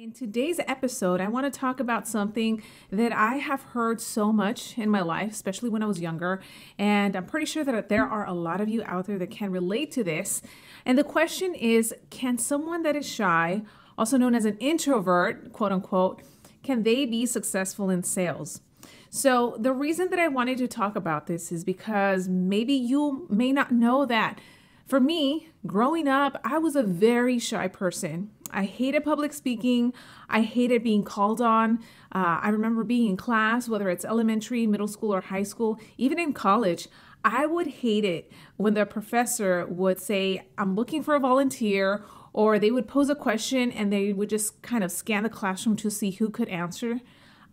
In today's episode, I want to talk about something that I have heard so much in my life, especially when I was younger. And I'm pretty sure that there are a lot of you out there that can relate to this. And the question is, can someone that is shy, also known as an introvert, quote unquote, can they be successful in sales? So the reason that I wanted to talk about this is because maybe you may not know that. For me, growing up, I was a very shy person. I hated public speaking. I hated being called on. I remember being in class, whether it's elementary, middle school, or high school, even in college. I would hate it when the professor would say, I'm looking for a volunteer, or they would pose a question and they would just kind of scan the classroom to see who could answer.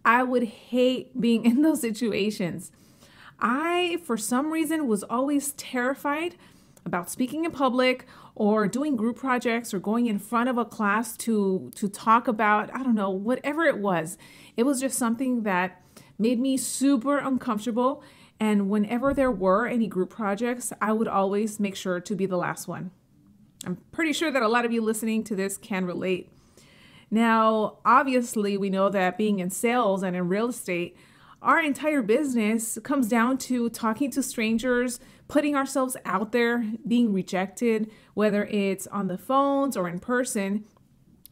I would hate being in those situations. I, for some reason, was always terrified about speaking in public or doing group projects or going in front of a class to talk about, I don't know, whatever it was. It was just something that made me super uncomfortable. And whenever there were any group projects, I would always make sure to be the last one. I'm pretty sure that a lot of you listening to this can relate. Now, obviously, we know that being in sales and in real estate, our entire business comes down to talking to strangers, putting ourselves out there, being rejected, whether it's on the phones or in person.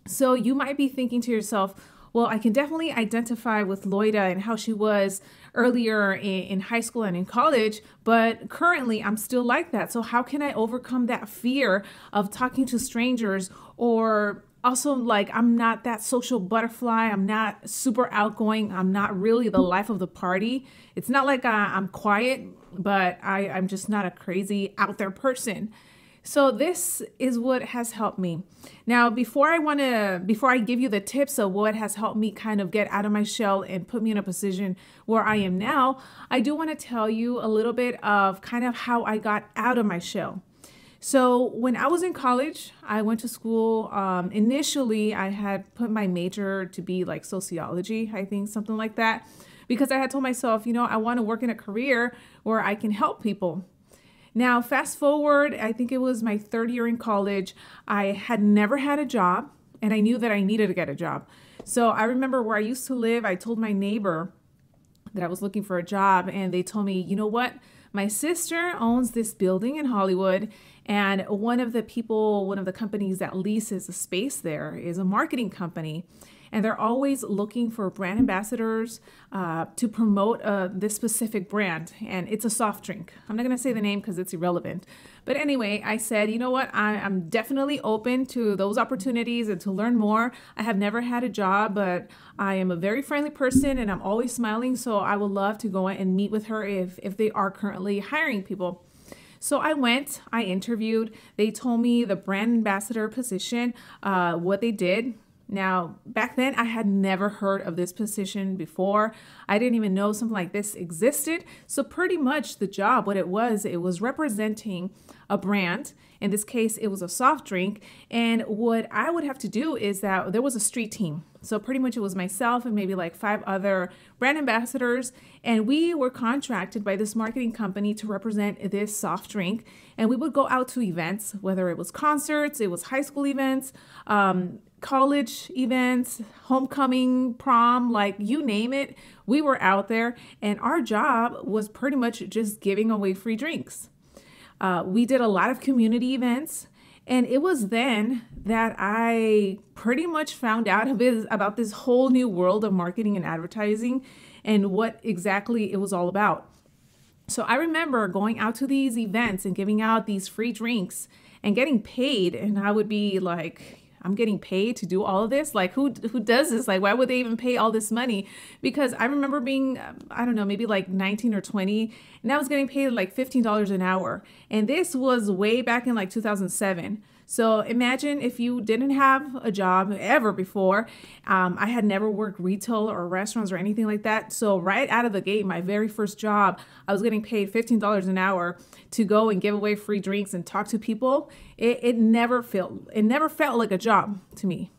So you might be thinking to yourself, well, I can definitely identify with Loida and how she was earlier in high school and in college, but currently I'm still like that. So how can I overcome that fear of talking to strangers? Or also, like, I'm not that social butterfly. I'm not super outgoing. I'm not really the life of the party. It's not like I'm quiet, but I'm just not a crazy out there person. So this is what has helped me. Now, before I give you the tips of what has helped me kind of get out of my shell and put me in a position where I am now, I do want to tell you a little bit of kind of how I got out of my shell. So when I was in college, I went to school. Initially, I had put my major to be like sociology, I think, something like that, because I had told myself, I want to work in a career where I can help people. Now, fast forward, I think it was my third year in college. I had never had a job, and I knew that I needed to get a job. So I remember where I used to live, I told my neighbor that I was looking for a job, and they told me, you know what? My sister owns this building in Hollywood, and one of the companies that leases a space there is a marketing company. And they're always looking for brand ambassadors to promote this specific brand. And it's a soft drink. I'm not going to say the name because it's irrelevant. But anyway, I said, you know what? I'm definitely open to those opportunities and to learn more. I have never had a job, but I am a very friendly person and I'm always smiling. So I would love to go and meet with her if they are currently hiring people. So I went, I interviewed. They told me the brand ambassador position, what they did. Now, back then, I had never heard of this position before. I didn't even know something like this existed. So pretty much the job, what it was representing a brand. In this case, it was a soft drink. And what I would have to do is that there was a street team. So pretty much it was myself and maybe like 5 other brand ambassadors. And we were contracted by this marketing company to represent this soft drink. And we would go out to events, whether it was concerts, it was high school events, college events, homecoming, prom, like you name it, we were out there. And our job was pretty much just giving away free drinks. We did a lot of community events. And it was then that I pretty much found out about this whole new world of marketing and advertising and what exactly it was all about. So I remember going out to these events and giving out these free drinks and getting paid. And I would be like, I'm getting paid to do all of this? Like, who does this? Like, why would they even pay all this money? Because I remember being, I don't know, maybe like 19 or 20, and I was getting paid like $15 an hour. And this was way back in like 2007. So imagine if you didn't have a job ever before. I had never worked retail or restaurants or anything like that. So right out of the gate, my very first job, I was getting paid $15 an hour to go and give away free drinks and talk to people. It never felt like a job to me.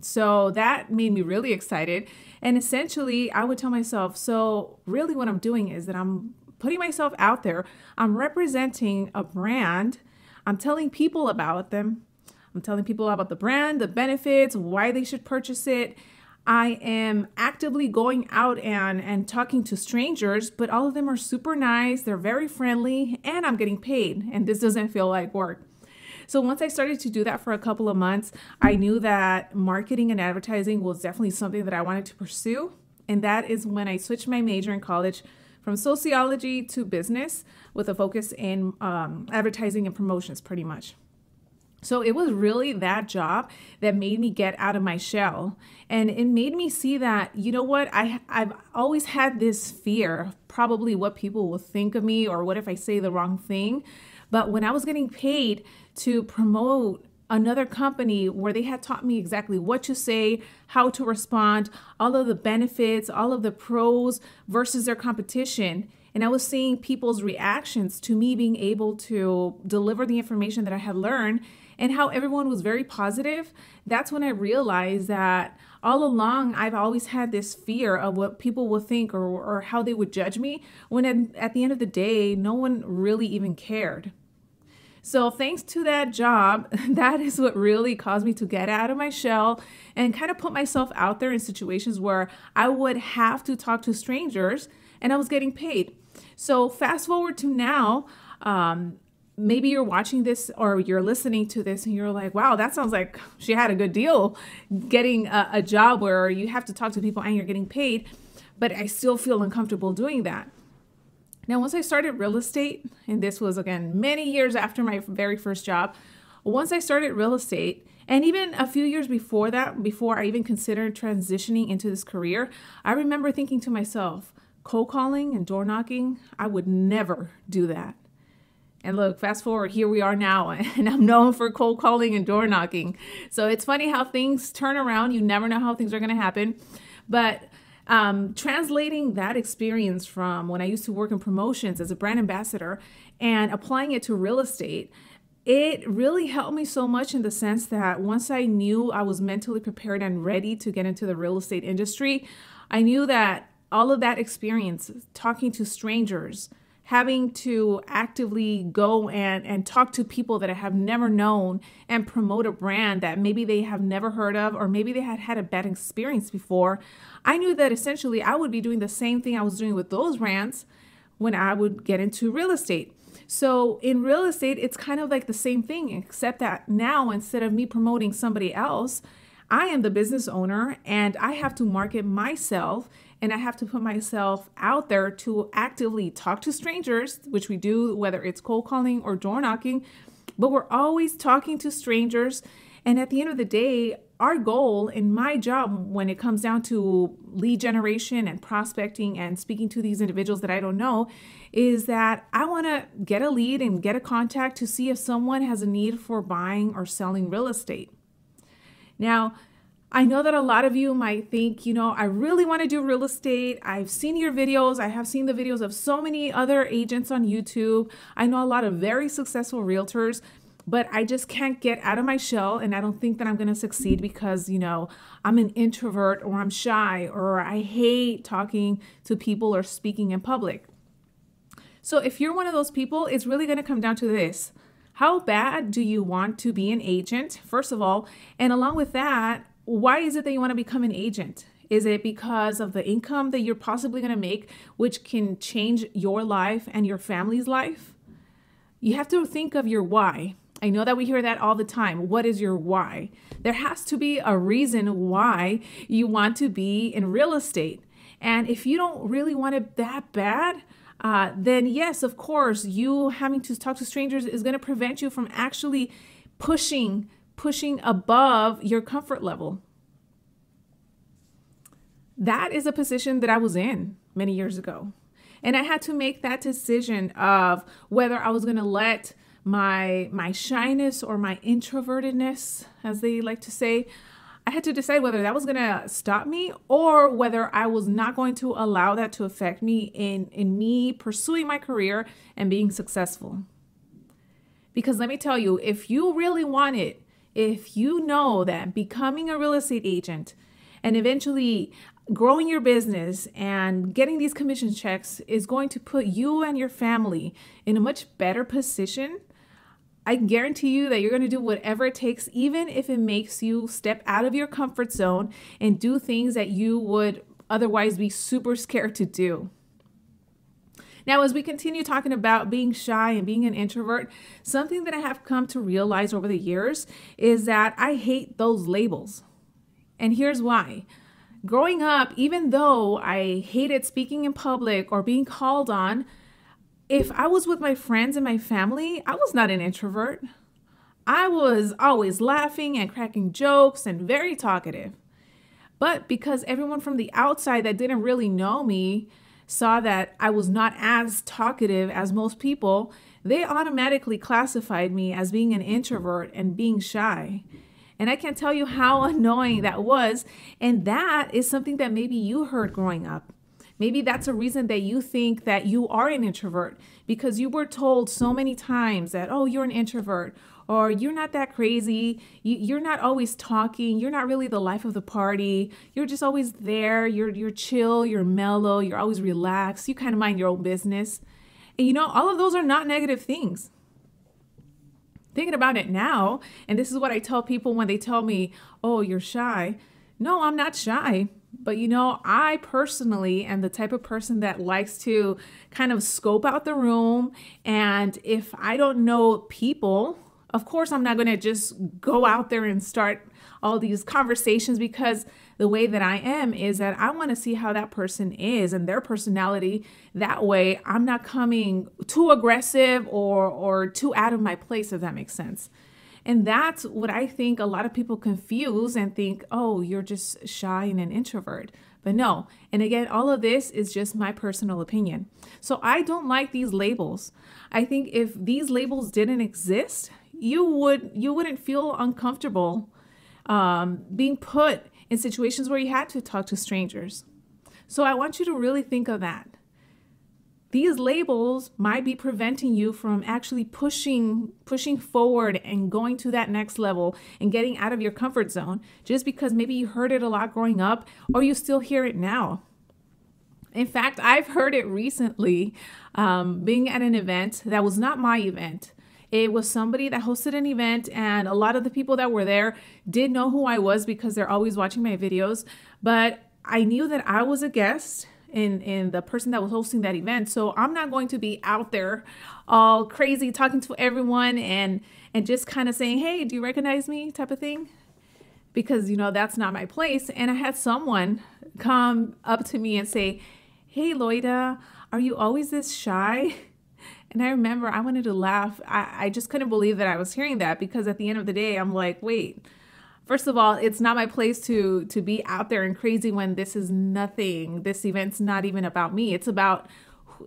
So that made me really excited. And essentially, I would tell myself, so really what I'm doing is that I'm putting myself out there. I'm representing a brand. I'm telling people about them. I'm telling people about the brand, the benefits, why they should purchase it. I am actively going out and talking to strangers, but all of them are super nice. They're very friendly, and I'm getting paid. And this doesn't feel like work. So once I started to do that for a couple of months, I knew that marketing and advertising was definitely something that I wanted to pursue. And that is when I switched my major in college from sociology to business with a focus in advertising and promotions pretty much. So it was really that job that made me get out of my shell. And it made me see that, you know what, I've always had this fear, probably what people will think of me or what if I say the wrong thing. But when I was getting paid to promote another company where they had taught me exactly what to say, how to respond, all of the benefits, all of the pros versus their competition, and I was seeing people's reactions to me being able to deliver the information that I had learned and how everyone was very positive, that's when I realized that all along I've always had this fear of what people will think or how they would judge me, when at the end of the day, no one really even cared. So thanks to that job, that is what really caused me to get out of my shell and kind of put myself out there in situations where I would have to talk to strangers and I was getting paid. So fast forward to now, maybe you're watching this or you're listening to this and you're like, wow, that sounds like she had a good deal getting a job where you have to talk to people and you're getting paid, but I still feel uncomfortable doing that. Now, once I started real estate, and this was, again, many years after my very first job, once I started real estate, and even a few years before that, before I even considered transitioning into this career, I remember thinking to myself, cold calling and door knocking, I would never do that. And look, fast forward, here we are now, and I'm known for cold calling and door knocking. So it's funny how things turn around. You never know how things are going to happen. But translating that experience from when I used to work in promotions as a brand ambassador and applying it to real estate, it really helped me so much in the sense that once I knew I was mentally prepared and ready to get into the real estate industry, I knew that all of that experience, talking to strangers, having to actively go and talk to people that I have never known and promote a brand that maybe they have never heard of, or maybe they had had a bad experience before, I knew that essentially I would be doing the same thing I was doing with those brands when I would get into real estate. So in real estate, it's kind of like the same thing, except that now instead of me promoting somebody else, I am the business owner and I have to market myself and I have to put myself out there to actively talk to strangers, which we do, whether it's cold calling or door knocking, but we're always talking to strangers. And at the end of the day, our goal in my job, when it comes down to lead generation and prospecting and speaking to these individuals that I don't know, is that I want to get a lead and get a contact to see if someone has a need for buying or selling real estate. Now, I know that a lot of you might think, I really want to do real estate. I've seen your videos. I have seen the videos of so many other agents on YouTube. I know a lot of very successful realtors, but I just can't get out of my shell. And I don't think that I'm going to succeed because, I'm an introvert or I'm shy or I hate talking to people or speaking in public. So if you're one of those people, it's really going to come down to this. How bad do you want to be an agent, first of all? And along with that, why is it that you want to become an agent? Is it because of the income that you're possibly going to make, which can change your life and your family's life? You have to think of your why. I know that we hear that all the time. What is your why? There has to be a reason why you want to be in real estate. And if you don't really want it that bad, then yes, of course, you having to talk to strangers is going to prevent you from actually pushing above your comfort level. That is a position that I was in many years ago. And I had to make that decision of whether I was going to let my shyness or my introvertedness, as they like to say, I had to decide whether that was going to stop me or whether I was not going to allow that to affect me in me pursuing my career and being successful. Because let me tell you, if you really want it, if you know that becoming a real estate agent and eventually growing your business and getting these commission checks is going to put you and your family in a much better position, I guarantee you that you're going to do whatever it takes, even if it makes you step out of your comfort zone and do things that you would otherwise be super scared to do. Now, as we continue talking about being shy and being an introvert, something that I have come to realize over the years is that I hate those labels. And here's why. Growing up, even though I hated speaking in public or being called on, if I was with my friends and my family, I was not an introvert. I was always laughing and cracking jokes and very talkative. But because everyone from the outside that didn't really know me saw that I was not as talkative as most people, they automatically classified me as being an introvert and being shy. And I can't tell you how annoying that was. And that is something that maybe you heard growing up. Maybe that's a reason that you think that you are an introvert, because you were told so many times that, oh, you're an introvert, or you're not that crazy. You're not always talking. You're not really the life of the party. You're just always there. You're chill. You're mellow. You're always relaxed. You kind of mind your own business. And all of those are not negative things. Thinking about it now, and this is what I tell people when they tell me, oh, you're shy. No, I'm not shy. But I personally am the type of person that likes to kind of scope out the room. And if I don't know people, of course, I'm not going to just go out there and start all these conversations, because the way that I am is that I want to see how that person is and their personality. That way, I'm not coming too aggressive or too out of my place, if that makes sense. And that's what I think a lot of people confuse and think, oh, you're just shy and an introvert. But no. And again, all of this is just my personal opinion. So I don't like these labels. I think if these labels didn't exist, you wouldn't feel uncomfortable being put in situations where you had to talk to strangers. So I want you to really think of that. These labels might be preventing you from actually pushing forward and going to that next level and getting out of your comfort zone, just because maybe you heard it a lot growing up or you still hear it now. In fact, I've heard it recently, being at an event that was not my event. It was somebody that hosted an event, and a lot of the people that were there did know who I was because they're always watching my videos. But I knew that I was a guest in the person that was hosting that event. So I'm not going to be out there all crazy talking to everyone and just kind of saying, hey, do you recognize me type of thing? Because, that's not my place. And I had someone come up to me and say, hey, Loida, are you always this shy? And I remember I wanted to laugh. I just couldn't believe that I was hearing that, because at the end of the day, I'm like, wait, first of all, it's not my place to be out there and crazy when this is nothing. This event's not even about me. It's about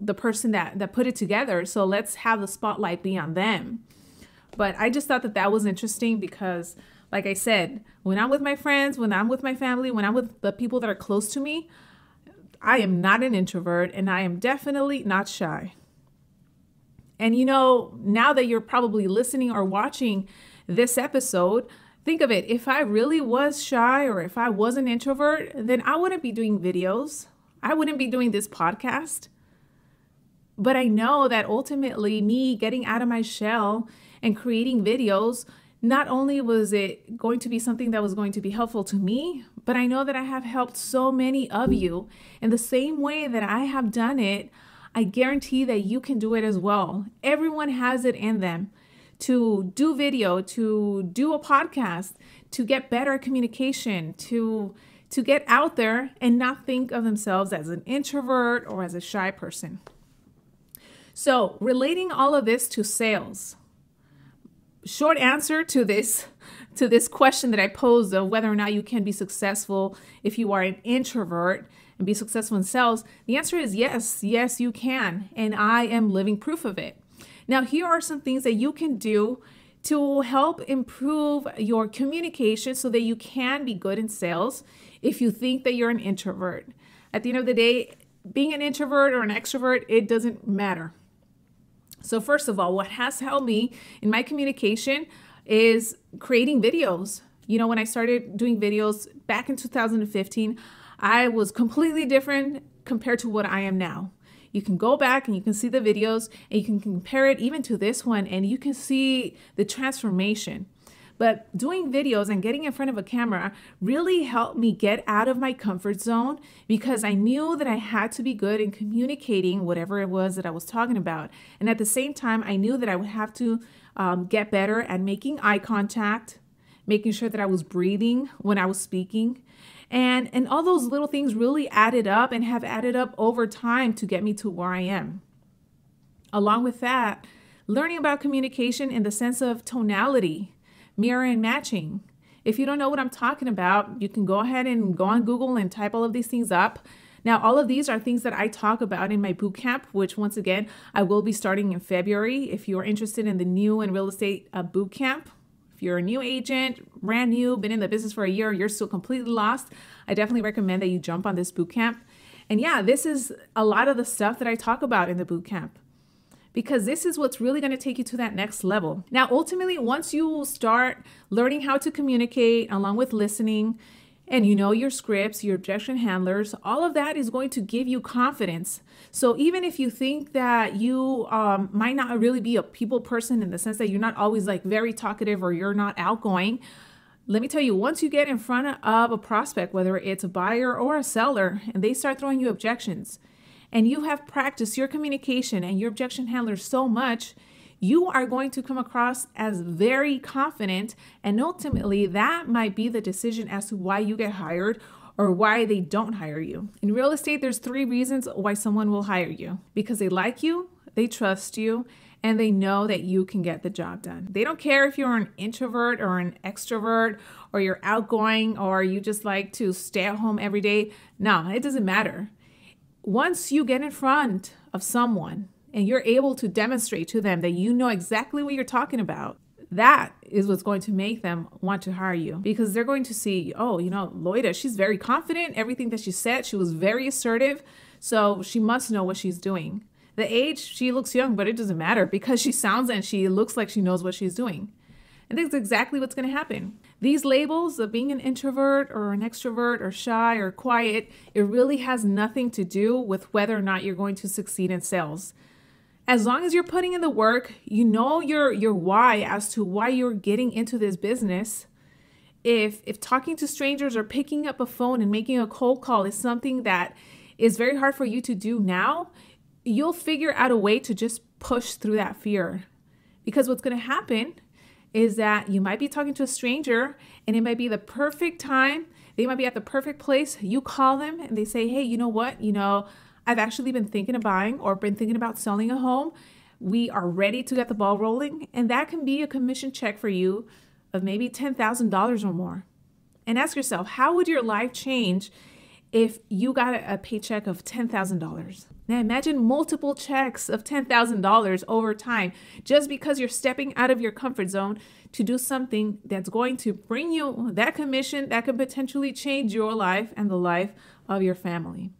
the person that put it together. So let's have the spotlight be on them. But I just thought that was interesting because, like I said, when I'm with my friends, when I'm with my family, when I'm with the people that are close to me, I am not an introvert, and I am definitely not shy. And now that you're probably listening or watching this episode, think of it. If I really was shy, or if I was an introvert, then I wouldn't be doing videos. I wouldn't be doing this podcast. But I know that ultimately me getting out of my shell and creating videos, not only was it going to be something that was going to be helpful to me, but I know that I have helped so many of you. In the same way that I have done it, I guarantee that you can do it as well. Everyone has it in them to do video, to do a podcast, to get better at communication, to get out there and not think of themselves as an introvert or as a shy person. So relating all of this to sales, short answer to this question that I posed of whether or not you can be successful if you are an introvert and be successful in sales, the answer is yes. Yes, you can. And I am living proof of it. Now, here are some things that you can do to help improve your communication so that you can be good in sales if you think that you're an introvert. At the end of the day, being an introvert or an extrovert, it doesn't matter. So first of all, what has helped me in my communication is creating videos. When I started doing videos back in 2015, I was completely different compared to what I am now. You can go back and you can see the videos and you can compare it even to this one and you can see the transformation. But doing videos and getting in front of a camera really helped me get out of my comfort zone because I knew that I had to be good in communicating whatever it was that I was talking about. And at the same time, I knew that I would have to get better at making eye contact, making sure that I was breathing when I was speaking. And all those little things really added up and have added up over time to get me to where I am. Along with that, learning about communication in the sense of tonality, mirror and matching. If you don't know what I'm talking about, you can go ahead and go on Google and type all of these things up. Now, all of these are things that I talk about in my boot camp, which once again, I will be starting in February. If you are interested in the new and real estate boot camp, if you're a new agent, brand new, been in the business for a year, you're still completely lost, I definitely recommend that you jump on this boot camp. And yeah, this is a lot of the stuff that I talk about in the boot camp, because this is what's really going to take you to that next level. Now, ultimately, once you start learning how to communicate along with listening, and you know your scripts, your objection handlers, all of that is going to give you confidence. So even if you think that you might not really be a people person in the sense that you're not always like very talkative or you're not outgoing, let me tell you, once you get in front of a prospect, whether it's a buyer or a seller, and they start throwing you objections, and you have practiced your communication and your objection handler so much, you are going to come across as very confident. And ultimately, that might be the decision as to why you get hired or why they don't hire you. In real estate, there's 3 reasons why someone will hire you: because they like you, they trust you, and they know that you can get the job done. They don't care if you're an introvert or an extrovert, or you're outgoing, or you just like to stay at home every day. No, it doesn't matter. Once you get in front of someone and you're able to demonstrate to them that you know exactly what you're talking about, that is what's going to make them want to hire you, because they're going to see, oh, you know, Loida, she's very confident. Everything that she said, she was very assertive. So she must know what she's doing. The age, she looks young, but it doesn't matter because she sounds and she looks like she knows what she's doing. And that's exactly what's going to happen. These labels of being an introvert or an extrovert or shy or quiet, it really has nothing to do with whether or not you're going to succeed in sales. As long as you're putting in the work, you know your why as to why you're getting into this business. If talking to strangers or picking up a phone and making a cold call is something that is very hard for you to do now, you'll figure out a way to just push through that fear. Because what's going to happen is that you might be talking to a stranger and it might be the perfect time. They might be at the perfect place. You call them and they say, hey, you know what? I've actually been thinking of buying or been thinking about selling a home. We are ready to get the ball rolling. And that can be a commission check for you of maybe $10,000 or more. And ask yourself, how would your life change if you got a paycheck of $10,000? Now imagine multiple checks of $10,000 over time, just because you're stepping out of your comfort zone to do something that's going to bring you that commission that could potentially change your life and the life of your family.